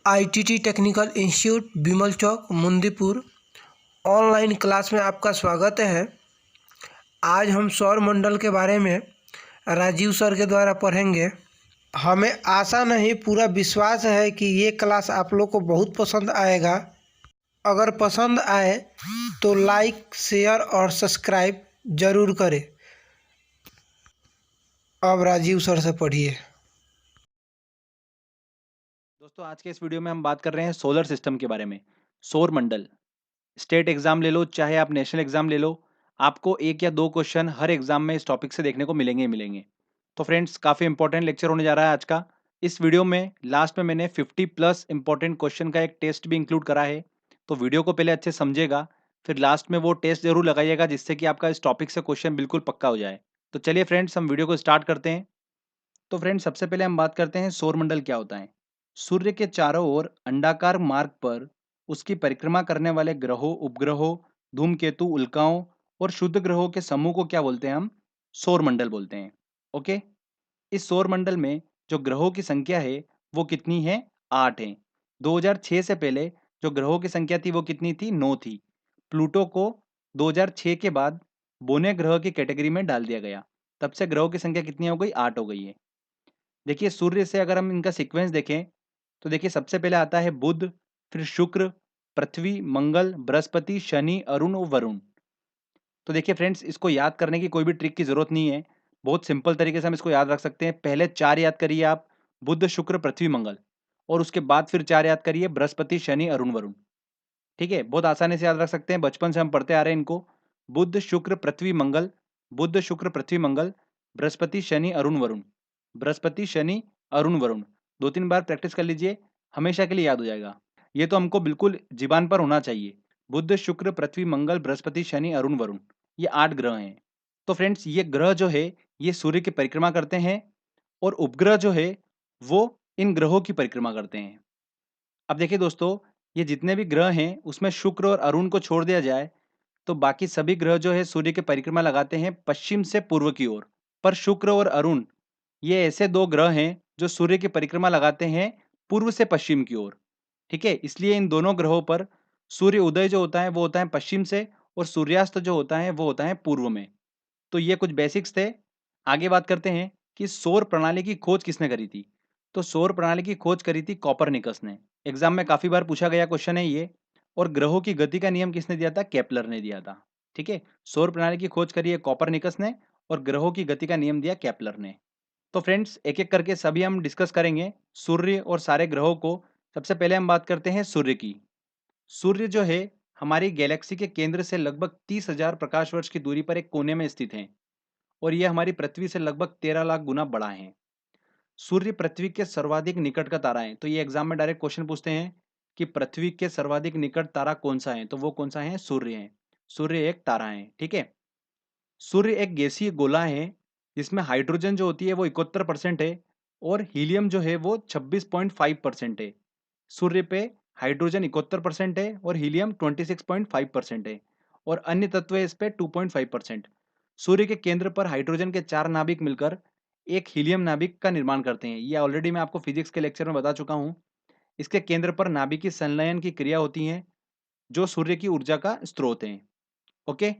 ITT technical institute Bimal चौक Mundipur online class में आपका स्वागत है। आज हम सौर मंडल के बारे में राजीव सर के द्वारा पढ़ेंगे। हमें आशा नहीं पूरा विश्वास है कि ये क्लास आप लोग को बहुत पसंद आएगा। अगर पसंद आए तो लाइक, शेयर और सब्सक्राइब ज़रूर करें। अब राजीव सर से पढ़िए। दोस्तों आज के इस वीडियो में हम बात कर रहे हैं सोलर सिस्टम के बारे में। सौर मंडल, स्टेट एग्जाम ले लो चाहे आप नेशनल एग्जाम ले लो, आपको एक या दो क्वेश्चन हर एग्जाम में इस टॉपिक से देखने को मिलेंगे ही मिलेंगे। तो फ्रेंड्स काफ़ी इंपॉर्टेंट लेक्चर होने जा रहा है आज का। इस वीडियो में लास्ट में मैंने 50+ इंपॉर्टेंट क्वेश्चन का एक टेस्ट भी इंक्लूड करा है। तो वीडियो को पहले अच्छे समझेगा, फिर लास्ट में वो टेस्ट जरूर लगाइएगा जिससे कि आपका इस टॉपिक से क्वेश्चन बिल्कुल पक्का हो जाए। तो चलिए फ्रेंड्स हम वीडियो को स्टार्ट करते हैं। तो फ्रेंड्स सबसे पहले हम बात करते हैं सौरमंडल क्या होता है। सूर्य के चारों ओर अंडाकार मार्ग पर उसकी परिक्रमा करने वाले ग्रहों, उपग्रहों, धूमकेतु, उल्काओं और शुद्ध ग्रहों के समूह को क्या बोलते हैं हम? सौरमंडल बोलते हैं। ओके। इस सौरमंडल में जो ग्रहों की संख्या है वो कितनी है? 8 है। 2006 से पहले जो ग्रहों की संख्या थी वो कितनी थी? 9 थी। प्लूटो को 2006 के बाद बोने ग्रह की कैटेगरी में डाल दिया गया। तब से ग्रहों की संख्या कितनी हो गई? 8 हो गई है। देखिए सूर्य से अगर हम इनका सीक्वेंस देखें तो देखिए सबसे पहले आता है बुध, फिर शुक्र, पृथ्वी, मंगल, बृहस्पति, शनि, अरुण और वरुण। तो देखिए फ्रेंड्स इसको याद करने की कोई भी ट्रिक की जरूरत नहीं है, बहुत सिंपल तरीके से हम इसको याद रख सकते हैं। पहले 4 याद करिए आप, बुध, शुक्र, पृथ्वी, मंगल, और उसके बाद फिर 4 याद करिए, बृहस्पति, शनि, अरुण, वरुण। ठीक है, बहुत आसानी से याद रख सकते हैं, बचपन से हम पढ़ते आ रहे हैं इनको। बुध, शुक्र, पृथ्वी, मंगल, बुध, शुक्र, पृथ्वी, मंगल, बृहस्पति, शनि, अरुण, वरुण, बृहस्पति, शनि, अरुण, वरुण। 2-3 बार प्रैक्टिस कर लीजिए, हमेशा के लिए याद हो जाएगा। ये तो हमको बिल्कुल जीबान पर होना चाहिए। बुध, शुक्र, पृथ्वी, मंगल, बृहस्पति, शनि, अरुण, वरुण, ये 8 ग्रह हैं। तो फ्रेंड्स ये ग्रह जो है ये सूर्य की परिक्रमा करते हैं और उपग्रह जो है वो इन ग्रहों की परिक्रमा करते हैं। अब देखिए दोस्तों, ये जितने भी ग्रह हैं उसमें शुक्र और अरुण को छोड़ दिया जाए तो बाकी सभी ग्रह जो है सूर्य की परिक्रमा लगाते हैं पश्चिम से पूर्व की ओर। पर शुक्र और अरुण ये ऐसे दो ग्रह हैं जो सूर्य की परिक्रमा लगाते हैं पूर्व से पश्चिम की ओर। ठीक है, इसलिए इन दोनों ग्रहों पर सूर्य उदय जो होता है वो होता है पश्चिम से और सूर्यास्त जो होता है वो होता है पूर्व में। तो ये कुछ बेसिक्स थे। आगे बात करते हैं कि सौर प्रणाली की खोज किसने करी थी। तो सौर प्रणाली की खोज करी थी कॉपरनिकस ने। एग्जाम में काफी बार पूछा गया क्वेश्चन है ये। और ग्रहों की गति का नियम किसने दिया था? केपलर ने दिया था। ठीक है, सौर प्रणाली की खोज करी है कॉपरनिकस ने और ग्रहों की गति का नियम दिया केपलर ने। तो फ्रेंड्स एक एक करके सभी हम डिस्कस करेंगे सूर्य और सारे ग्रहों को। सबसे पहले हम बात करते हैं सूर्य की। सूर्य जो है हमारी गैलेक्सी के केंद्र से लगभग 30,000 प्रकाश वर्ष की दूरी पर एक कोने में स्थित है और यह हमारी पृथ्वी से लगभग 13 लाख गुना बड़ा है। सूर्य पृथ्वी के सर्वाधिक निकट का तारा है। तो ये एग्जाम में डायरेक्ट क्वेश्चन पूछते हैं कि पृथ्वी के सर्वाधिक निकट तारा कौन सा है, तो वो कौन सा है? सूर्य है। सूर्य एक तारा है। ठीक है, सूर्य एक गैसीय गोला है जिसमें हाइड्रोजन जो होती है वो 71% है और हीलियम जो है वो 26.5% है। सूर्य पे हाइड्रोजन 71% है और हीलियम 26.5% है और अन्य तत्व है इस पे 2.5%। सूर्य के केंद्र पर हाइड्रोजन के 4 नाभिक मिलकर एक हीलियम नाभिक का निर्माण करते हैं। ये ऑलरेडी मैं आपको फिजिक्स के लेक्चर में बता चुका हूँ। इसके केंद्र पर नाभिकीय संलयन की क्रिया होती है जो सूर्य की ऊर्जा का स्रोत है। ओके,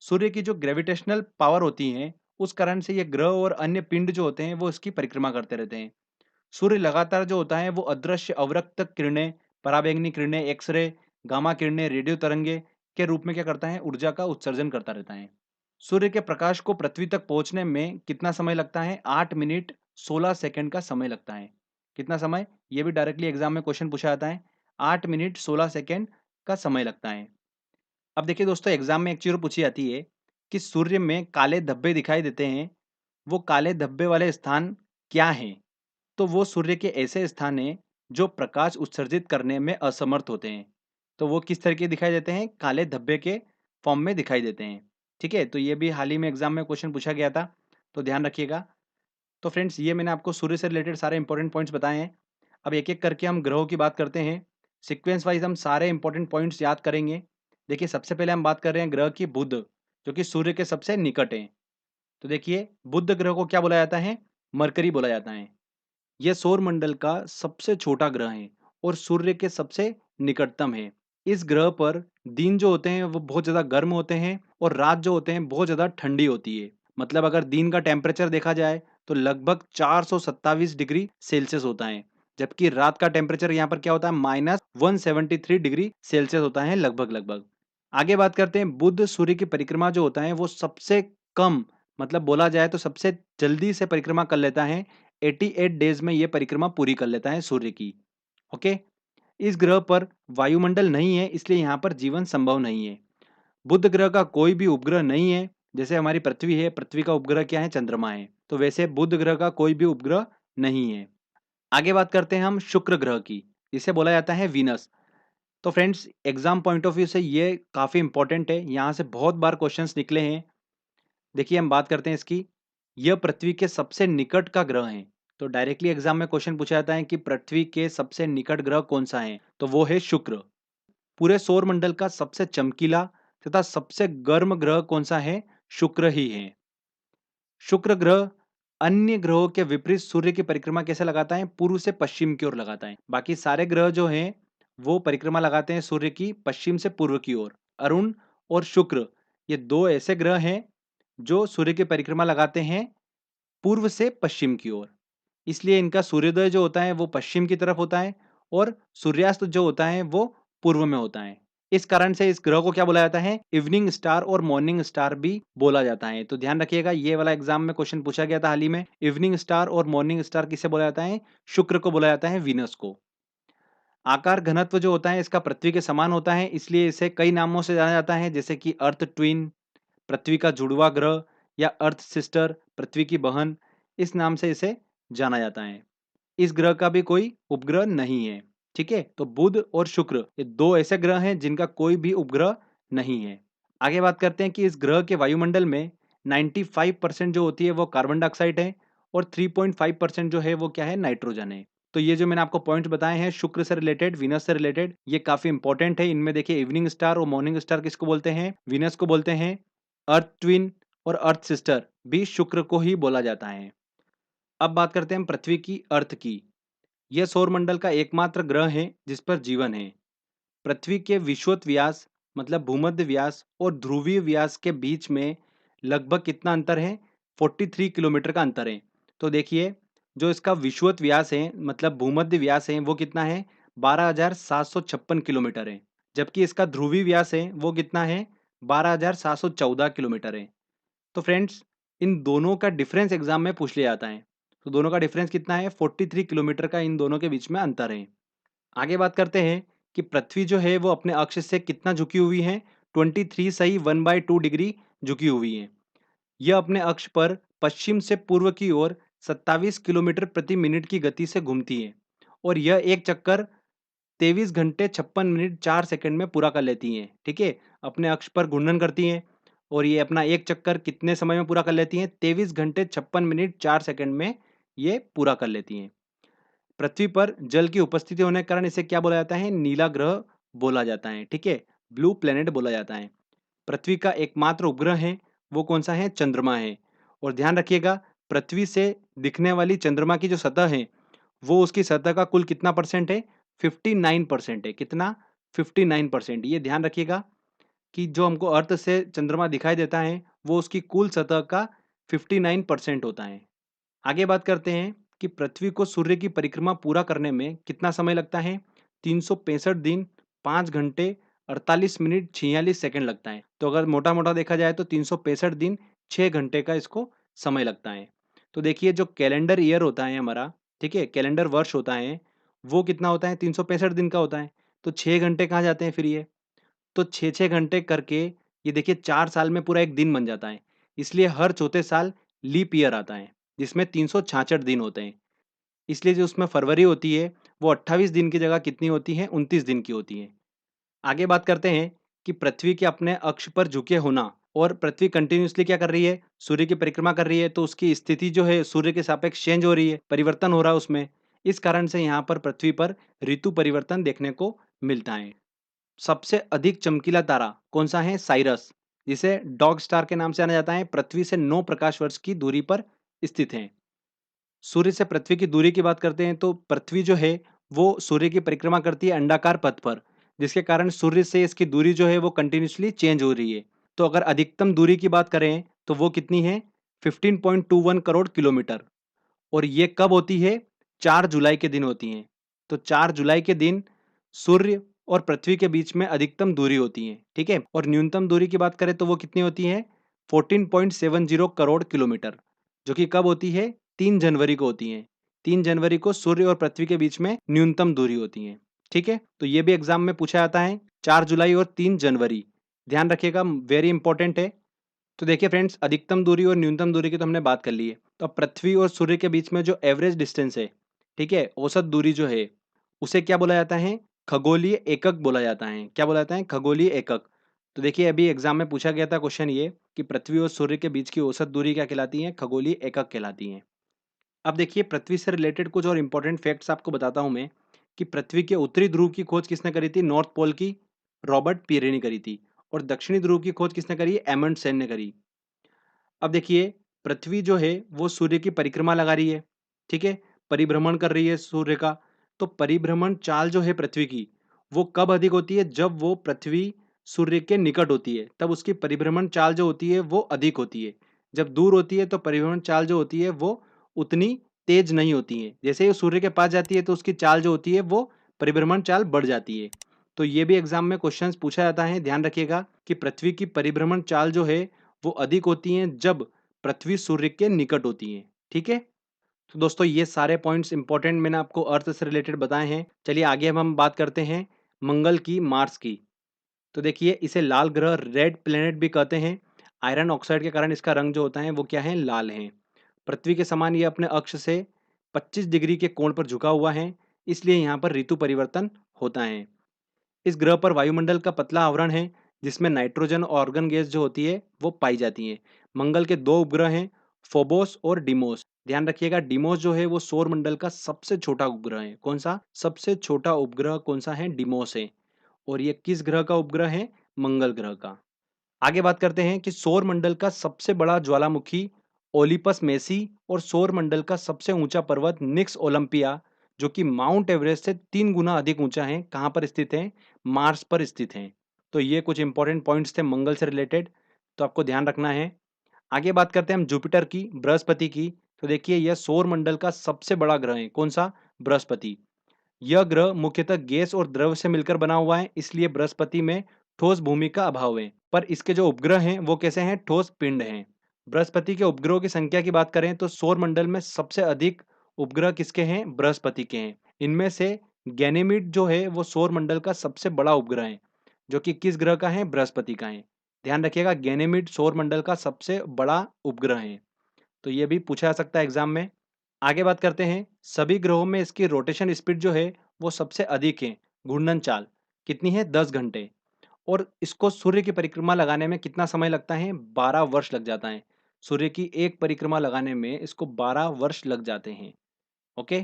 सूर्य की जो ग्रेविटेशनल पावर होती है उस कारण से ये ग्रह और अन्य पिंड जो होते हैं वो इसकी परिक्रमा करते रहते हैं। सूर्य लगातार जो होता है वो अदृश्य अवरक्त किरणें, पराबैंगनी किरणें, एक्सरे, गामा किरणें, रेडियो तरंगे के रूप में क्या करता है? ऊर्जा का उत्सर्जन करता रहता है। सूर्य के प्रकाश को पृथ्वी तक पहुंचने में कितना समय लगता है? 8 मिनट 16 सेकंड का समय लगता है। कितना समय? ये भी डायरेक्टली एग्जाम में क्वेश्चन पूछा जाता है। 8 मिनट 16 सेकंड का समय लगता है। अब देखिए दोस्तों, एग्जाम में एक चीज और पूछी जाती है कि सूर्य में काले धब्बे दिखाई देते हैं, वो काले धब्बे वाले स्थान क्या हैं? तो वो सूर्य के ऐसे स्थान हैं जो प्रकाश उत्सर्जित करने में असमर्थ होते हैं। तो वो किस तरह के दिखाई देते हैं? काले धब्बे के फॉर्म में दिखाई देते हैं। ठीक है, तो ये भी हाल ही में एग्जाम में क्वेश्चन पूछा गया था, तो ध्यान रखिएगा। तो फ्रेंड्स ये मैंने आपको सूर्य से रिलेटेड सारे इंपॉर्टेंट पॉइंट्स बताए हैं। अब एक एक करके हम ग्रहों की बात करते हैं। सीक्वेंस वाइज हम सारे इंपॉर्टेंट पॉइंट्स याद करेंगे। देखिए सबसे पहले हम बात कर रहे हैं ग्रह की बुध, जो कि सूर्य के सबसे निकट है। तो देखिए बुध ग्रह को क्या बोला जाता है? मरकरी बोला जाता है। यह सौर मंडल का सबसे छोटा ग्रह है और सूर्य के सबसे निकटतम है। इस ग्रह पर दिन जो होते हैं वो बहुत ज़्यादा गर्म होते हैं और रात जो होते हैं बहुत ज़्यादा ठंडी होती है। मतलब अगर दिन का टेम्परेचर देखा जाए तो लगभग 427 डिग्री सेल्सियस होता है, जबकि रात का टेम्परेचर यहाँ पर क्या होता है -173 डिग्री सेल्सियस होता है लगभग। आगे बात करते हैं, बुध सूर्य की परिक्रमा जो होता है वो सबसे कम, मतलब बोला जाए तो सबसे जल्दी से परिक्रमा कर लेता है। 88 डेज में ये परिक्रमा पूरी कर लेता है सूर्य की। ओके। इस ग्रह पर वायुमंडल नहीं है, इसलिए यहाँ पर जीवन संभव नहीं है। बुध ग्रह का कोई भी उपग्रह नहीं है। जैसे हमारी पृथ्वी है, पृथ्वी का उपग्रह क्या है, चंद्रमा है, तो वैसे बुध ग्रह का कोई भी उपग्रह नहीं है। आगे बात करते हैं हम शुक्र ग्रह की, जिसे बोला जाता है वीनस। तो friends, exam point of view से ये काफ़ी इंपॉर्टेंट है, यहाँ से बहुत बार क्वेश्चंस निकले हैं। देखिए हम बात करते हैं इसकी। यह पृथ्वी के सबसे निकट का ग्रह है। तो डायरेक्टली एग्जाम में क्वेश्चन पूछा जाता है कि पृथ्वी के सबसे निकट ग्रह कौन सा है, तो वो है शुक्र। पूरे सौर मंडल का सबसे चमकीला तथा सबसे गर्म ग्रह कौन सा है, शुक्र ही है। शुक्र ग्रह अन्य ग्रहों के विपरीत सूर्य की परिक्रमा कैसे लगाता है, पूर्व से पश्चिम की ओर लगाता है। बाकी सारे ग्रह जो हैं वो परिक्रमा लगाते हैं सूर्य की पश्चिम से पूर्व की ओर। अरुण और शुक्र, ये दो ऐसे ग्रह हैं जो सूर्य की परिक्रमा लगाते हैं पूर्व से पश्चिम की ओर। इसलिए इनका सूर्योदय जो होता है वो पश्चिम की तरफ होता है और सूर्यास्त जो होता है वो पूर्व में होता है। इस कारण से इस ग्रह को क्या बोला जाता है, इवनिंग स्टार और मॉर्निंग स्टार भी बोला जाता है। तो ध्यान रखिएगा, ये वाला एग्जाम में क्वेश्चन पूछा गया था हाल ही में। इवनिंग स्टार और मॉर्निंग स्टार किसे बोला जाता है, शुक्र को बोला जाता है, वीनस को। आकार घनत्व जो होता है इसका पृथ्वी के समान होता है, इसलिए इसे कई नामों से जाना जाता है, जैसे कि अर्थ ट्विन, पृथ्वी का जुड़वा ग्रह, या अर्थ सिस्टर, पृथ्वी की बहन, इस नाम से इसे जाना जाता है। इस ग्रह का भी कोई उपग्रह नहीं है। ठीक है, तो बुध और शुक्र ये दो ऐसे ग्रह हैं जिनका कोई भी उपग्रह नहीं है। आगे बात करते हैं कि इस ग्रह के वायुमंडल में 95% जो होती है वो कार्बन डाइऑक्साइड है और 3.5% जो है वो क्या है, नाइट्रोजन है। तो ये जो मैंने आपको पॉइंट बताए हैं शुक्र से रिलेटेड, वीनस से रिलेटेड, ये काफी इंपॉर्टेंट है। इनमें देखिए, इवनिंग स्टार और मॉर्निंग स्टार किसको बोलते हैं, वीनस को बोलते हैं। अर्थ ट्विन और अर्थ सिस्टर भी शुक्र को ही बोला जाता है। अब बात करते हैं हम पृथ्वी की, अर्थ की। यह सौरमंडल का एकमात्र ग्रह है जिस पर जीवन है। पृथ्वी के विषुवत व्यास, मतलब भूमध्य व्यास, और ध्रुवीय व्यास के बीच में लगभग कितना अंतर है, 43 किलोमीटर का अंतर है। तो देखिए, जो इसका विषुवत व्यास है, मतलब भूमध्य व्यास है, वो कितना है, 12,756 किलोमीटर है। जबकि इसका ध्रुवीय व्यास है वो कितना है, 12,714 किलोमीटर है। तो फ्रेंड्स, इन दोनों का डिफरेंस एग्जाम में पूछ लिया जाता है। तो दोनों का डिफरेंस कितना है, 43 किलोमीटर का इन दोनों के बीच में अंतर है। आगे बात करते हैं कि पृथ्वी जो है वो अपने अक्ष से कितना झुकी हुई है, 23 सही 1/2 डिग्री झुकी हुई है। यह अपने अक्ष पर पश्चिम से पूर्व की ओर 27 किलोमीटर प्रति मिनट की गति से घूमती है और यह एक चक्कर 23 घंटे 56 मिनट 4 सेकंड में पूरा कर लेती हैं। ठीक है, अपने अक्ष पर घूर्णन करती हैं और ये अपना एक चक्कर कितने समय में पूरा कर लेती हैं, 23 घंटे 56 मिनट 4 सेकंड में ये पूरा कर लेती हैं। पृथ्वी पर जल की उपस्थिति होने के कारण इसे क्या बोला जाता है, नीला ग्रह बोला जाता है। ठीक है, ब्लू प्लेनेट बोला जाता है। पृथ्वी का एकमात्र उपग्रह है वो कौन सा है, चंद्रमा है। और ध्यान रखिएगा, पृथ्वी से दिखने वाली चंद्रमा की जो सतह है वो उसकी सतह का कुल कितना परसेंट है, 59% है। कितना, 59%। ये ध्यान रखिएगा कि जो हमको अर्थ से चंद्रमा दिखाई देता है वो उसकी कुल सतह का 59% होता है। आगे बात करते हैं कि पृथ्वी को सूर्य की परिक्रमा पूरा करने में कितना समय लगता है, 365 दिन 5 घंटे 48 मिनट 46 सेकंड लगता है। तो अगर मोटा मोटा देखा जाए तो 365 दिन 6 घंटे का इसको समय लगता है। तो देखिए, जो कैलेंडर ईयर होता है हमारा, ठीक है, कैलेंडर वर्ष होता है, वो कितना होता है, 365 दिन का होता है। तो 6 घंटे कहाँ जाते हैं फिर ये, तो 6-6 घंटे करके ये देखिए 4 साल में पूरा एक दिन बन जाता है। इसलिए हर चौथे साल लीप ईयर आता है जिसमें 366 दिन होते हैं। इसलिए जो उसमें फरवरी होती है वो 28 दिन की जगह कितनी होती है, 29 दिन की होती है। आगे बात करते हैं कि पृथ्वी के अपने अक्ष पर झुके होना, और पृथ्वी कंटिन्यूअसली क्या कर रही है, सूर्य की परिक्रमा कर रही है, तो उसकी स्थिति जो है सूर्य के सापेक्ष चेंज हो रही है, परिवर्तन हो रहा है उसमें। इस कारण से यहाँ पर पृथ्वी पर ऋतु परिवर्तन देखने को मिलता है। सबसे अधिक चमकीला तारा कौन सा है, साइरस, जिसे डॉग स्टार के नाम से जाना जाता है, पृथ्वी से 9 प्रकाश वर्ष की दूरी पर स्थित है। सूर्य से पृथ्वी की दूरी की बात करते हैं तो पृथ्वी जो है वो सूर्य की परिक्रमा करती है अंडाकार पथ पर, जिसके कारण सूर्य से इसकी दूरी जो है वो कंटिन्यूअसली चेंज हो रही है। तो अगर अधिकतम दूरी की बात करें तो वो कितनी है? 15.21 करोड़ किलोमीटर। और ये कब होती है? 4 जुलाई के दिन होती हैं। तो 4 जुलाई के दिन सूर्य और पृथ्वी के बीच में अधिकतम दूरी होती है, ठीक है? और न्यूनतम दूरी की बात करें तो वो कितनी होती है? 14.70 करोड़ किलोमीटर, जो कि कब होती है? 3 जनवरी को होती है। 3 जनवरी को सूर्य और पृथ्वी के बीच में न्यूनतम दूरी होती है, ठीक है? तो ये भी एग्जाम में पूछा जाता है, 4 जुलाई और 3 जनवरी। ध्यान रखिएगा, वेरी इंपॉर्टेंट है। तो देखिए फ्रेंड्स, अधिकतम दूरी और न्यूनतम दूरी की तो हमने बात कर ली है। तो अब पृथ्वी और सूर्य के बीच में जो एवरेज डिस्टेंस है, ठीक है, औसत दूरी जो है, उसे क्या बोला जाता है? खगोलीय एकक बोला जाता है। क्या बोला जाता है? खगोलीय एकक। तो देखिए अभी एग्जाम में पूछा गया था क्वेश्चन ये कि पृथ्वी और सूर्य के बीच की औसत दूरी क्या कहलाती है? खगोलीय एकक कहलाती है। अब देखिए पृथ्वी से रिलेटेड कुछ और इंपॉर्टेंट फैक्ट्स आपको बताता हूं मैं कि पृथ्वी के उत्तरी ध्रुव की खोज किसने करी थी? नॉर्थ पोल की रॉबर्ट पियरे ने करी थी। और दक्षिणी ध्रुव की खोज किसने करी? एमंडसेन ने करी। अब देखिए पृथ्वी जो है वो सूर्य की परिक्रमा लगा रही है, ठीक है, परिभ्रमण कर रही है सूर्य का। तो परिभ्रमण चाल जो है पृथ्वी की, वो कब अधिक होती है? जब वो पृथ्वी सूर्य के निकट होती है, तब उसकी परिभ्रमण चाल जो होती है वो अधिक होती है। जब दूर होती है तो परिभ्रमण चाल जो होती है वो उतनी तेज नहीं होती है। जैसे ही वो सूर्य के पास जाती है तो उसकी चाल जो होती है वो परिभ्रमण चाल बढ़ जाती है। तो ये भी एग्जाम में क्वेश्चंस पूछा जाता है, ध्यान रखिएगा कि पृथ्वी की परिभ्रमण चाल जो है वो अधिक होती हैं जब पृथ्वी सूर्य के निकट होती है, ठीक है? तो दोस्तों ये सारे पॉइंट्स इंपॉर्टेंट मैंने आपको अर्थ से रिलेटेड बताए हैं। चलिए आगे अब हम बात करते हैं मंगल की, मार्स की। तो देखिए इसे लाल ग्रह, रेड प्लेनेट भी कहते हैं। आयरन ऑक्साइड के कारण इसका रंग जो होता है वो क्या है? लाल है। पृथ्वी के समान ये अपने अक्ष से 25 डिग्री के कोण पर झुका हुआ है, इसलिए यहाँ पर ऋतु परिवर्तन होता है। इस ग्रह पर वायुमंडल का पतला आवरण है, जिसमें नाइट्रोजन और ऑर्गन गैस जो होती है वो पाई जाती है। मंगल के दो उपग्रह हैं, फोबोस और डिमोस। ध्यान रखिएगा डिमोस जो है वो सौर मंडल का सबसे छोटा उपग्रह है। कौन सा? सबसे छोटा उपग्रह कौन सा है? डिमोस है। और ये किस ग्रह का उपग्रह है? मंगल ग्रह का। आगे बात करते हैं कि सौर मंडल का सबसे बड़ा ज्वालामुखी ओलिपस मेसी और सौर मंडल का सबसे ऊंचा पर्वत निक्स ओलंपिया, जो कि माउंट एवरेस्ट से 3 गुना अधिक ऊंचा है, कहां पर स्थित है? मार्स पर स्थित है। तो ये कुछ इंपॉर्टेंट पॉइंट्स थे मंगल से रिलेटेड, तो आपको ध्यान रखना है। आगे बात करते हैं हम जुपिटर की, बृहस्पति की। तो देखिए यह सौर मंडल का सबसे बड़ा ग्रह है। कौन सा? बृहस्पति। यह ग्रह मुख्यतः गैस और द्रव से मिलकर बना हुआ है, इसलिए बृहस्पति में ठोस भूमि का अभाव है। पर इसके जो उपग्रह हैं वो कैसे हैं? ठोस पिंड हैं। बृहस्पति के उपग्रहों की संख्या की बात करें तो सौर मंडल में सबसे अधिक उपग्रह किसके हैं? बृहस्पति के हैं। इनमें से गैनीमीड जो है वो सौर मंडल का सबसे बड़ा उपग्रह है, जो कि किस ग्रह का है? बृहस्पति का है। ध्यान रखिएगा गैनीमीड सौर मंडल का सबसे बड़ा उपग्रह है। तो ये भी पूछा जा सकता है एग्जाम में। आगे बात करते हैं सभी ग्रहों में इसकी रोटेशन स्पीड जो है वो सबसे अधिक है। घूर्णन चाल कितनी है? 10 घंटे। और इसको सूर्य की परिक्रमा लगाने में कितना समय लगता है? 12 वर्ष लग जाता है। सूर्य की एक परिक्रमा लगाने में इसको 12 वर्ष लग जाते हैं। ओके।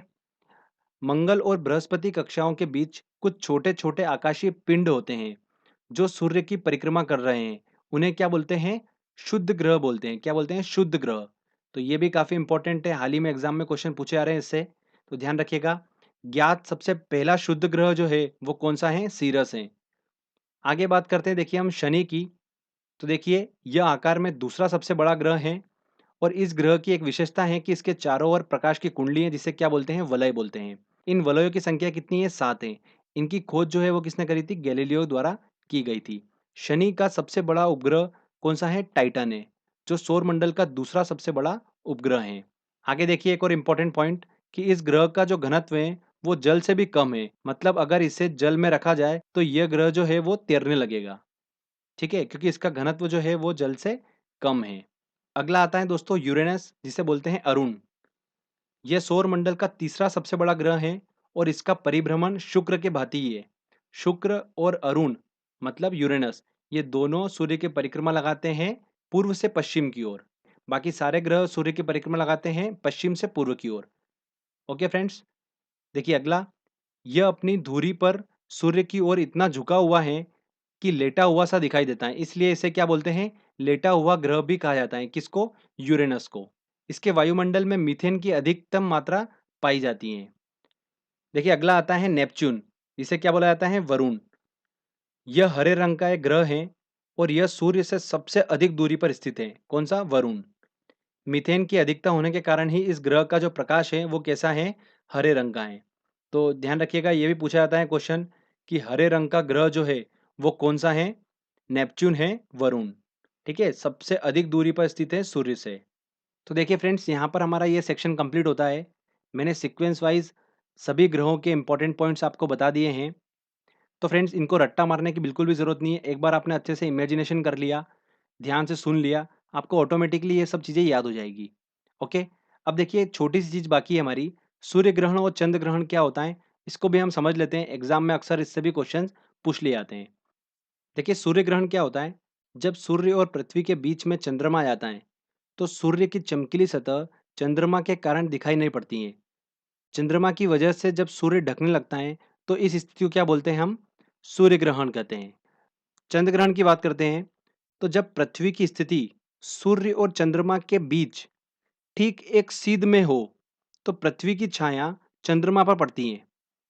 मंगल और बृहस्पति कक्षाओं के बीच कुछ छोटे छोटे आकाशीय पिंड होते हैं जो सूर्य की परिक्रमा कर रहे हैं। उन्हें क्या बोलते हैं? शुद्ध ग्रह बोलते हैं। क्या बोलते हैं? शुद्ध ग्रह। तो ये भी काफी इंपॉर्टेंट है, हाल ही में एग्जाम में क्वेश्चन पूछे जा रहे हैं इससे, तो ध्यान रखिएगा। ज्ञात सबसे पहला शुद्ध ग्रह जो है वो कौन सा है? सीरस है। आगे बात करते हैं देखिए हम शनि की। तो देखिए यह आकार में दूसरा सबसे बड़ा ग्रह है। और इस ग्रह की एक विशेषता है कि इसके चारों ओर प्रकाश की कुंडली है, जिसे क्या बोलते हैं? वलय बोलते हैं। इन वलयों की संख्या कितनी है? 7 है। इनकी खोज जो है वो किसने करी थी? गैलीलियो द्वारा की गई थी। शनि का सबसे बड़ा उपग्रह कौन सा है? टाइटन है, जो सौर मंडल का दूसरा सबसे बड़ा उपग्रह है। आगे देखिए एक और इम्पोर्टेंट पॉइंट कि इस ग्रह का जो घनत्व है वो जल से भी कम है। मतलब अगर इसे जल में रखा जाए तो यह ग्रह जो है वो तैरने लगेगा, ठीक है, क्योंकि इसका घनत्व जो है वो जल से कम है। अगला आता है दोस्तों यूरेनस, जिसे बोलते हैं अरुण। यह सौर मंडल का तीसरा सबसे बड़ा ग्रह है और इसका परिभ्रमण शुक्र के भांति ही है। शुक्र और अरुण मतलब यूरेनस, ये दोनों सूर्य की परिक्रमा लगाते हैं पूर्व से पश्चिम की ओर। बाकी सारे ग्रह सूर्य की परिक्रमा लगाते हैं पश्चिम से पूर्व की ओर। Okay friends. देखिए अगला, यह अपनी धुरी पर सूर्य की ओर इतना झुका हुआ है कि लेटा हुआ सा दिखाई देता है, इसलिए इसे क्या बोलते हैं? लेटा हुआ ग्रह भी कहा जाता है। किसको? यूरेनस को। इसके वायुमंडल में मीथेन की अधिकतम मात्रा पाई जाती है। देखिए अगला आता है नेपच्यून, इसे क्या बोला जाता है? वरुण। यह हरे रंग का एक ग्रह है और यह सूर्य से सबसे अधिक दूरी पर स्थित है। कौन सा? वरुण। मीथेन की अधिकता होने के कारण ही इस ग्रह का जो प्रकाश है वो कैसा है? हरे रंग का है। तो ध्यान रखिएगा, ये भी पूछा जाता है क्वेश्चन कि हरे रंग का ग्रह जो है वो कौन सा है? नेपच्यून है, वरुण। ठीक है, सबसे अधिक दूरी पर स्थित है सूर्य से। तो देखिए फ्रेंड्स, यहाँ पर हमारा ये सेक्शन कंप्लीट होता है। मैंने सीक्वेंस वाइज सभी ग्रहों के इंपॉर्टेंट पॉइंट्स आपको बता दिए हैं। तो फ्रेंड्स, इनको रट्टा मारने की बिल्कुल भी ज़रूरत नहीं है। एक बार आपने अच्छे से इमेजिनेशन कर लिया, ध्यान से सुन लिया, आपको ऑटोमेटिकली ये सब चीज़ें याद हो जाएगी। ओके, अब देखिए एक छोटी सी चीज़ बाकी है हमारी, सूर्य ग्रहण और चंद्र ग्रहण क्या होता है, इसको भी हम समझ लेते हैं। एग्जाम में अक्सर इससे भी क्वेश्चन पूछ लिए जाते हैं। देखिए सूर्य ग्रहण क्या होता है? जब सूर्य और पृथ्वी के बीच में चंद्रमा आ जाता है तो सूर्य की चमकीली सतह चंद्रमा के कारण दिखाई नहीं पड़ती है। चंद्रमा की वजह से जब सूर्य ढकने लगता है तो इस स्थिति को क्या बोलते हैं हम? सूर्य ग्रहण कहते हैं। चंद्र ग्रहण की बात करते हैं तो जब पृथ्वी की स्थिति सूर्य और चंद्रमा के बीच ठीक एक सीध में हो तो पृथ्वी की छाया चंद्रमा पर पड़ती है।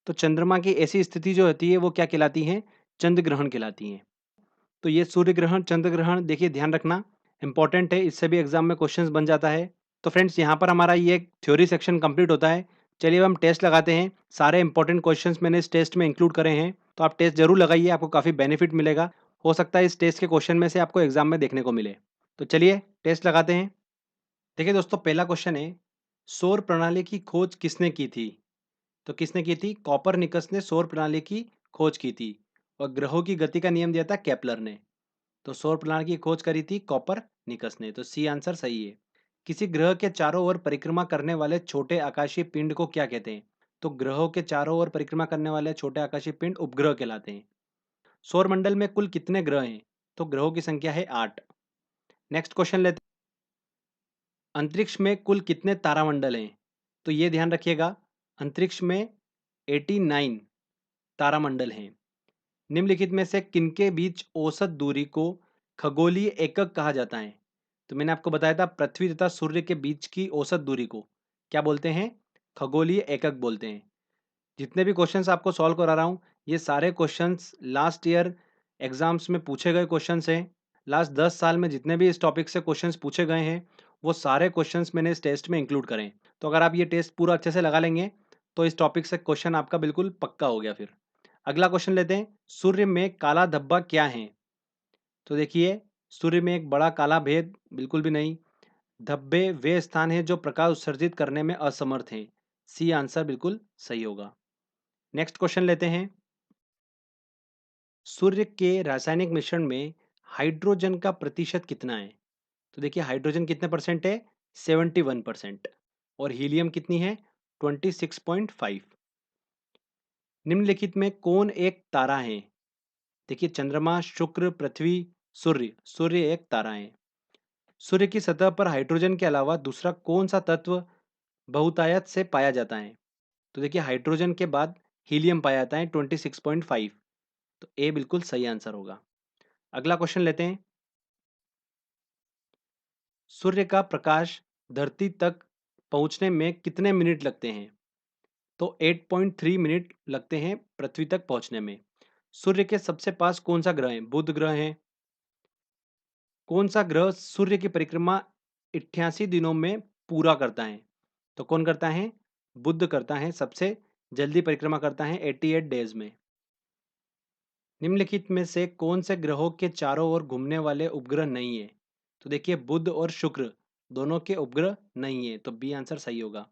तो चंद्रमा की ऐसी स्थिति जो होती है वो क्या कहलाती है? चंद्र ग्रहण कहलाती है। तो ये सूर्य ग्रहण, चंद्र ग्रहण, देखिए ध्यान रखना इंपॉर्टेंट है, इससे भी एग्जाम में क्वेश्चंस बन जाता है। तो फ्रेंड्स, यहाँ पर हमारा ये थ्योरी सेक्शन कंप्लीट होता है। चलिए अब हम टेस्ट लगाते हैं। सारे इंपॉर्टेंट क्वेश्चंस मैंने इस टेस्ट में इंक्लूड करे हैं, तो आप टेस्ट जरूर लगाइए, आपको काफ़ी बेनिफिट मिलेगा। हो सकता है इस टेस्ट के क्वेश्चन में से आपको एग्जाम में देखने को मिले। तो चलिए टेस्ट लगाते हैं। देखिए दोस्तों, पहला क्वेश्चन है, सौर प्रणाली की खोज किसने की थी? तो किसने की थी? कॉपरनिकस ने सौर प्रणाली की खोज की थी। और ग्रहों की गति का नियम दिया था केपलर ने। तो सौर प्रणाली की खोज करी थी कॉपरनिकस ने, तो सी आंसर सही है। किसी ग्रह के चारों ओर परिक्रमा करने वाले छोटे आकाशीय पिंड को क्या कहते हैं? तो ग्रहों के चारों ओर परिक्रमा करने वाले छोटे आकाशीय पिंड उपग्रह कहलाते हैं। सौर मंडल में कुल कितने ग्रह हैं? तो ग्रहों की संख्या है 8। नेक्स्ट क्वेश्चन लेते हैं, अंतरिक्ष में कुल कितने तारामंडल हैं? तो ये ध्यान रखिएगा, अंतरिक्ष में 89 तारामंडल हैं। निम्नलिखित में से किनके बीच औसत दूरी को खगोलीय एकक कहा जाता है? तो मैंने आपको बताया था पृथ्वी तथा सूर्य के बीच की औसत दूरी को क्या बोलते हैं? खगोलीय एकक बोलते हैं। जितने भी क्वेश्चंस आपको सॉल्व करा रहा हूँ, ये सारे क्वेश्चंस लास्ट ईयर एग्जाम्स में पूछे गए क्वेश्चंस हैं। लास्ट 10 साल में जितने भी इस टॉपिक से क्वेश्चंस पूछे गए हैं वो सारे क्वेश्चंस मैंने इस टेस्ट में इंक्लूड करें हैं। तो अगर आप ये टेस्ट पूरा अच्छे से लगा लेंगे तो इस टॉपिक से क्वेश्चन आपका बिल्कुल पक्का हो गया। फिर अगला क्वेश्चन लेते हैं, सूर्य में काला धब्बा क्या है? तो देखिए, सूर्य में एक बड़ा काला भेद बिल्कुल भी नहीं। धब्बे वे स्थान हैं जो प्रकाश उत्सर्जित करने में असमर्थ हैं। सी आंसर बिल्कुल सही होगा। नेक्स्ट क्वेश्चन लेते हैं, सूर्य के रासायनिक मिश्रण में हाइड्रोजन का प्रतिशत कितना है? तो देखिए हाइड्रोजन कितने परसेंट है? 71%। और हीलियम कितनी है? 26.5। निम्नलिखित में कौन एक तारा है? देखिए चंद्रमा, शुक्र, पृथ्वी, सूर्य। सूर्य एक तारा है। सूर्य की सतह पर हाइड्रोजन के अलावा दूसरा कौन सा तत्व बहुतायत से पाया जाता है? तो देखिए हाइड्रोजन के बाद हीलियम पाया जाता है 26.5। तो ए बिल्कुल सही आंसर होगा। अगला क्वेश्चन लेते हैं, सूर्य का प्रकाश धरती तक पहुंचने में कितने मिनट लगते हैं? तो 8.3 मिनट लगते हैं पृथ्वी तक पहुंचने में। सूर्य के सबसे पास कौन सा ग्रह है? बुध ग्रह है। कौन सा ग्रह सूर्य की परिक्रमा 88 दिनों में पूरा करता है? तो कौन करता है? बुध करता है, सबसे जल्दी परिक्रमा करता है 88 डेज में। निम्नलिखित में से कौन से ग्रहों के चारों ओर घूमने वाले उपग्रह नहीं है? तो देखिए बुध और शुक्र दोनों के उपग्रह नहीं है, तो बी आंसर सही होगा।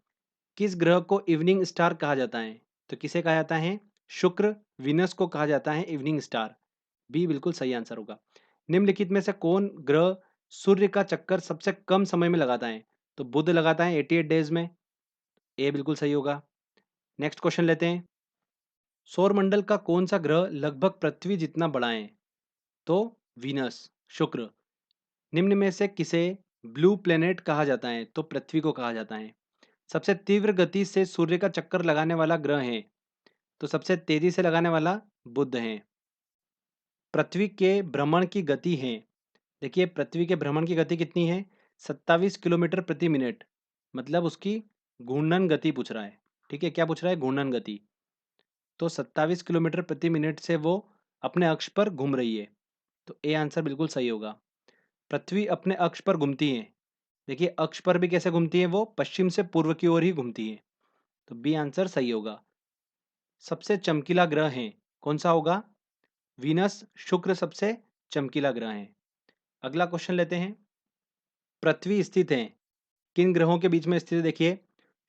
किस ग्रह को इवनिंग स्टार कहा जाता है? तो किसे कहा जाता है? शुक्र, विनस को कहा जाता है इवनिंग स्टार। बी बिल्कुल सही आंसर होगा। निम्नलिखित में से कौन ग्रह सूर्य का चक्कर सबसे कम समय में लगाता है? तो बुध लगाता है 88 डेज में। ए बिल्कुल सही होगा। नेक्स्ट क्वेश्चन लेते हैं, सौरमंडल का कौन सा ग्रह लगभग पृथ्वी जितना बड़ा है? तो वीनस, शुक्र। निम्न में से किसे ब्लू प्लेनेट कहा जाता है? तो पृथ्वी को कहा जाता है। सबसे तीव्र गति से सूर्य का चक्कर लगाने वाला ग्रह है? तो सबसे तेजी से लगाने वाला बुध है। पृथ्वी के भ्रमण की गति है, देखिए पृथ्वी के भ्रमण की गति कितनी है? 27 किलोमीटर प्रति मिनट। मतलब उसकी घूर्णन गति पूछ रहा है। ठीक है, क्या पूछ रहा है? घूर्णन गति। तो 27 किलोमीटर प्रति मिनट से वो अपने अक्ष पर घूम रही है। तो ए आंसर बिल्कुल सही होगा। पृथ्वी अपने अक्ष पर घूमती है। देखिए अक्ष पर भी कैसे घूमती है, वो पश्चिम से पूर्व की ओर ही घूमती है। तो बी आंसर सही होगा। सबसे चमकीला ग्रह है, कौन सा होगा? वीनस, शुक्र सबसे चमकीला ग्रह है। अगला क्वेश्चन लेते हैं। पृथ्वी स्थित है किन ग्रहों के बीच में स्थित है? देखिए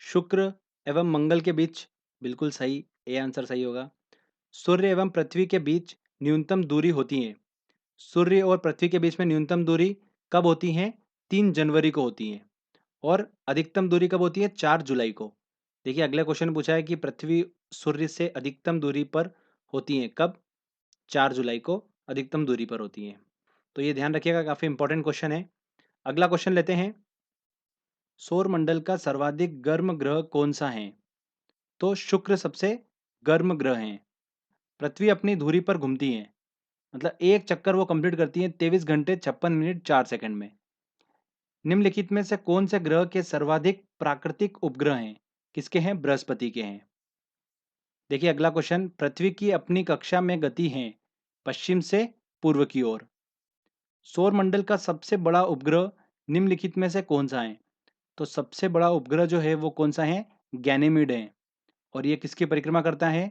शुक्र एवं मंगल के बीच, बिल्कुल सही, ए आंसर सही होगा। सूर्य एवं पृथ्वी के बीच न्यूनतम दूरी होती है। सूर्य और पृथ्वी के बीच में न्यूनतम दूरी कब होती है? 3 जनवरी को होती है। और अधिकतम दूरी कब होती है? 4 जुलाई को। देखिए अगला क्वेश्चन पूछा है कि पृथ्वी सूर्य से अधिकतम दूरी पर होती है कब? 4 जुलाई को अधिकतम दूरी पर होती है। तो ये ध्यान रखिएगा, काफी इंपॉर्टेंट क्वेश्चन है। अगला क्वेश्चन लेते हैं। सौर मंडल का सर्वाधिक गर्म ग्रह कौन सा है? तो शुक्र सबसे गर्म ग्रह है। पृथ्वी अपनी धुरी पर घूमती है, मतलब एक चक्कर वो कंप्लीट करती है 23 घंटे 56 मिनट 4 सेकंड में। निम्नलिखित में से कौन से ग्रह के सर्वाधिक प्राकृतिक उपग्रह हैं? किसके हैं? बृहस्पति के हैं। देखिए अगला क्वेश्चन, पृथ्वी की अपनी कक्षा में गति है पश्चिम से पूर्व की ओर। सौर मंडल का सबसे बड़ा उपग्रह निम्नलिखित में से कौन सा है? तो सबसे बड़ा उपग्रह जो है वो कौन सा है? गैनीमीड है। और ये किसकी परिक्रमा करता है?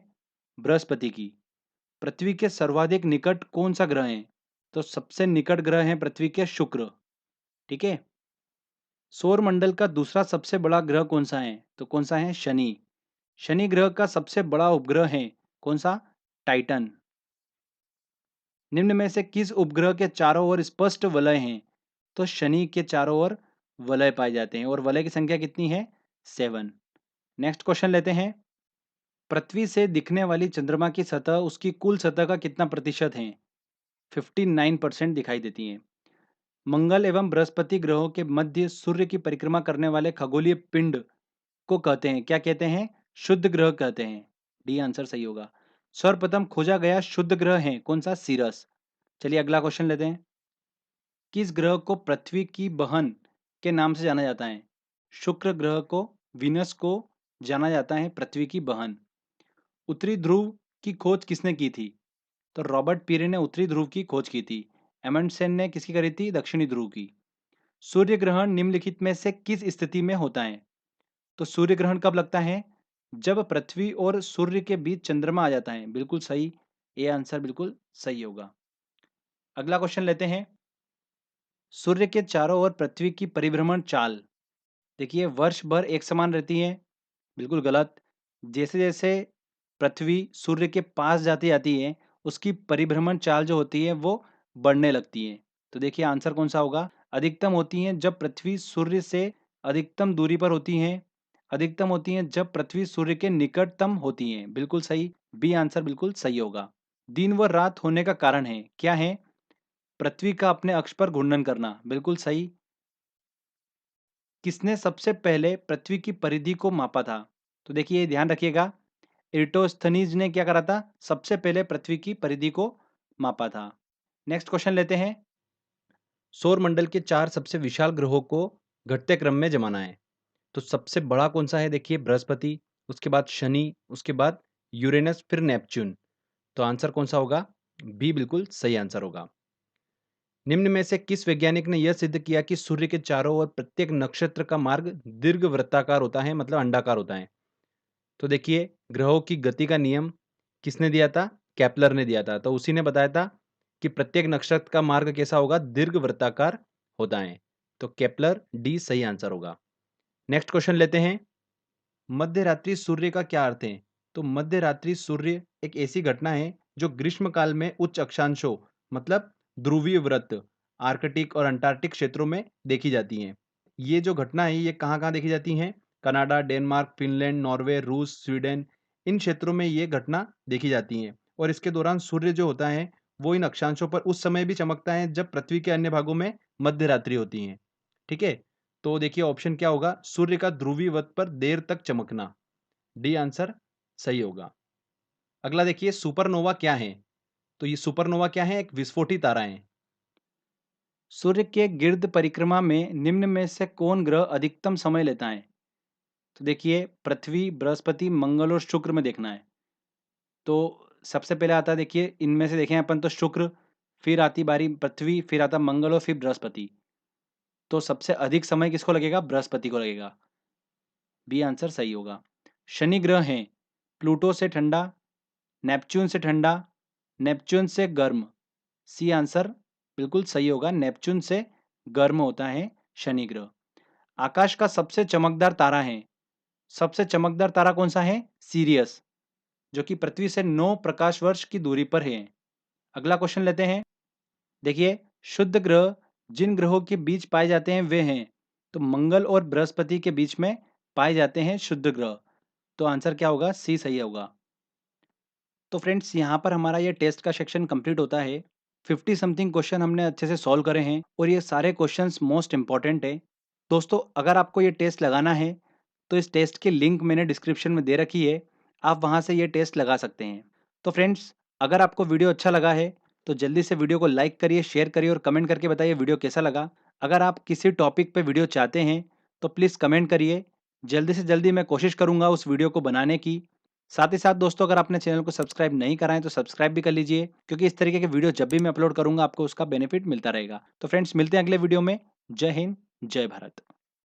बृहस्पति की। पृथ्वी के सर्वाधिक निकट कौन सा ग्रह है? तो सबसे निकट ग्रह है पृथ्वी के शुक्र। ठीक है। सौर मंडल का दूसरा सबसे बड़ा ग्रह कौन सा है? तो कौन सा है? शनि। शनि ग्रह का सबसे बड़ा उपग्रह है कौन सा? टाइटन। निम्न में से किस उपग्रह के चारों ओर स्पष्ट वलय हैं? तो शनि के चारों ओर वलय पाए जाते हैं और वलय की संख्या कितनी है? 7। नेक्स्ट क्वेश्चन लेते हैं। पृथ्वी से दिखने वाली चंद्रमा की सतह उसकी कुल सतह का कितना प्रतिशत है? 59% दिखाई देती है। मंगल एवं बृहस्पति ग्रहों के मध्य सूर्य की परिक्रमा करने वाले खगोलीय पिंड को कहते हैं, क्या कहते हैं? शुद्ध ग्रह कहते हैं। डी आंसर सही होगा। सर्वप्रथम खोजा गया शुद्ध ग्रह है कौन सा? सीरस। चलिए अगला क्वेश्चन लेते हैं। किस ग्रह को पृथ्वी की बहन के नाम से जाना जाता है? शुक्र ग्रह को, विनस को जाना जाता है पृथ्वी की बहन। उत्तरी ध्रुव की खोज किसने की थी? तो रॉबर्ट पीरे ने उत्तरी ध्रुव की खोज की थी। एमंडसेन ने किसकी करी थी? दक्षिणी ध्रुव की। सूर्य ग्रहण निम्नलिखित में से किस स्थिति में होता है? तो सूर्य ग्रहण कब लगता है? जब पृथ्वी और सूर्य के बीच चंद्रमा आ जाता है। बिल्कुल सही, ए आंसर बिल्कुल सही होगा। अगला क्वेश्चन लेते हैं। सूर्य के चारों ओर पृथ्वी की परिभ्रमण चाल, देखिए वर्ष भर एक समान रहती है। बिल्कुल गलत। जैसे जैसे पृथ्वी सूर्य के पास जाती जाती है, उसकी परिभ्रमण चाल जो होती है वो बढ़ने लगती है। तो देखिए आंसर कौन सा होगा? अधिकतम होती है जब पृथ्वी सूर्य से अधिकतम दूरी पर होती है। अधिकतम होती है जब पृथ्वी सूर्य के निकटतम होती है। बिल्कुल सही, बी आंसर बिल्कुल सही होगा। दिन व रात होने का कारण है, क्या है? पृथ्वी का अपने अक्ष पर घूर्णन करना। बिल्कुल सही। किसने सबसे पहले पृथ्वी की परिधि को मापा था? तो देखिए ध्यान रखिएगा, इराटोस्थनीज ने क्या करा था? सबसे पहले पृथ्वी की परिधि को मापा था। नेक्स्ट क्वेश्चन लेते हैं। सौर मंडल के 4 सबसे विशाल ग्रहों को घटते क्रम में जमाना है। तो सबसे बड़ा कौन सा है? देखिए बृहस्पति, उसके बाद शनि, उसके बाद यूरेनस, फिर नेपच्यून। तो आंसर कौन सा होगा? बी बिल्कुल सही आंसर होगा। निम्न में से किस वैज्ञानिक ने यह सिद्ध किया कि सूर्य के चारों ओर प्रत्येक नक्षत्र का मार्ग दीर्घवृत्ताकार होता है, मतलब अंडाकार होता है? तो देखिए ग्रहों की गति का नियम किसने दिया था? केपलर ने दिया था। तो उसी ने बताया था कि प्रत्येक नक्षत्र का मार्ग कैसा होगा? दीर्घवृत्ताकार होता है। तो केपलर, डी सही आंसर होगा। नेक्स्ट क्वेश्चन लेते हैं। मध्य रात्रि सूर्य का क्या अर्थ है? तो मध्य रात्रि सूर्य एक ऐसी घटना है जो ग्रीष्म काल में उच्च अक्षांशों, मतलब ध्रुवीय व्रत, आर्कटिक और अंटार्कटिक क्षेत्रों में देखी जाती है। ये जो घटना है ये कहाँ कहाँ देखी जाती है? कनाडा, डेनमार्क, फिनलैंड, नॉर्वे, रूस, स्वीडन, इन क्षेत्रों में ये घटना देखी जाती है। और इसके दौरान सूर्य जो होता है वो इन अक्षांशों पर उस समय भी चमकता है जब पृथ्वी के अन्य भागों में मध्य रात्रि होती है। ठीक है। तो देखिए ऑप्शन क्या होगा? सूर्य का ध्रुवीय वत पर देर तक चमकना। डी आंसर सही होगा। अगला देखिए, सुपरनोवा क्या है? तो ये सुपरनोवा क्या है? एक विस्फोटी तारा है। सूर्य के गिर्द परिक्रमा में निम्न में से कौन ग्रह अधिकतम समय लेता है? तो देखिए पृथ्वी, बृहस्पति, मंगल और शुक्र में देखना है। तो सबसे पहले आता है, देखिए इनमें से देखें अपन तो शुक्र, फिर आती बारी पृथ्वी, फिर आता मंगल और फिर बृहस्पति। तो सबसे अधिक समय किसको लगेगा? बृहस्पति को लगेगा। बी आंसर सही होगा। शनि ग्रह हैं प्लूटो से ठंडा, नेपच्यून से ठंडा, नेपच्यून से गर्म। सी आंसर बिल्कुल सही होगा, नेपच्यून से गर्म होता है शनि ग्रह। आकाश का सबसे चमकदार तारा है, सबसे चमकदार तारा कौन सा है? सीरियस, जो कि पृथ्वी से 9 प्रकाश वर्ष की दूरी पर है। अगला क्वेश्चन लेते हैं। देखिए, शुद्ध ग्रह जिन ग्रहों के बीच पाए जाते हैं वे हैं, तो मंगल और बृहस्पति के बीच में पाए जाते हैं शुद्ध ग्रह। तो आंसर क्या होगा? सी सही होगा। तो फ्रेंड्स, यहाँ पर हमारा ये टेस्ट का सेक्शन कंप्लीट होता है। 50 समथिंग क्वेश्चन हमने अच्छे से सॉल्व करे हैं और ये सारे क्वेश्चंस मोस्ट इंपॉर्टेंट है। दोस्तों, अगर आपको ये टेस्ट लगाना है तो इस टेस्ट की लिंक मैंने डिस्क्रिप्शन में दे रखी है, आप वहाँ से ये टेस्ट लगा सकते हैं। तो फ्रेंड्स, अगर आपको वीडियो अच्छा लगा है तो जल्दी से वीडियो को लाइक करिए, शेयर करिए और कमेंट करके बताइए वीडियो कैसा लगा। अगर आप किसी टॉपिक पे वीडियो चाहते हैं तो प्लीज़ कमेंट करिए, जल्दी से जल्दी मैं कोशिश करूँगा उस वीडियो को बनाने की। साथ ही साथ दोस्तों, अगर आपने चैनल को सब्सक्राइब नहीं करा है तो सब्सक्राइब भी कर लीजिए, क्योंकि इस तरीके के वीडियो जब भी मैं अपलोड करूँगा आपको उसका बेनिफिट मिलता रहेगा। तो फ्रेंड्स, मिलते हैं अगले वीडियो में। जय हिंद, जय भारत।